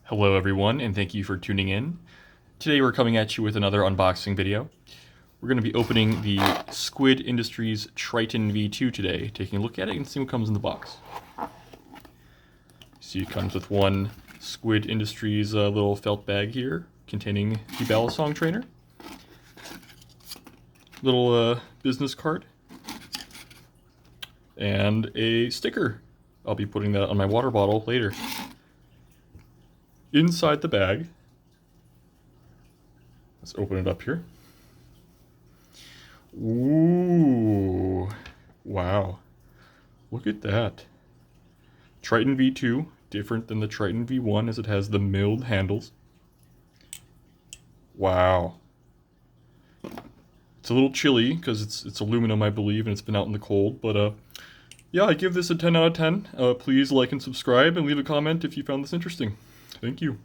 Hello everyone, and thank you for tuning in. Today we're coming at you with another unboxing video. We're going to be opening the Squid Industries Triton V2 today, taking a look at it and seeing what comes in the box. See, it comes with one Squid Industries little felt bag here, containing the Balisong trainer. Little business card. And a sticker. I'll be putting that on my water bottle later. Inside the bag, let's open it up here. Ooh, wow, look at that. Triton V2, different than the Triton V1 as it has the milled handles. Wow. It's a little chilly because it's aluminum, I believe, and it's been out in the cold, but yeah, I give this a 10 out of 10. Please like and subscribe and leave a comment if you found this interesting. Thank you.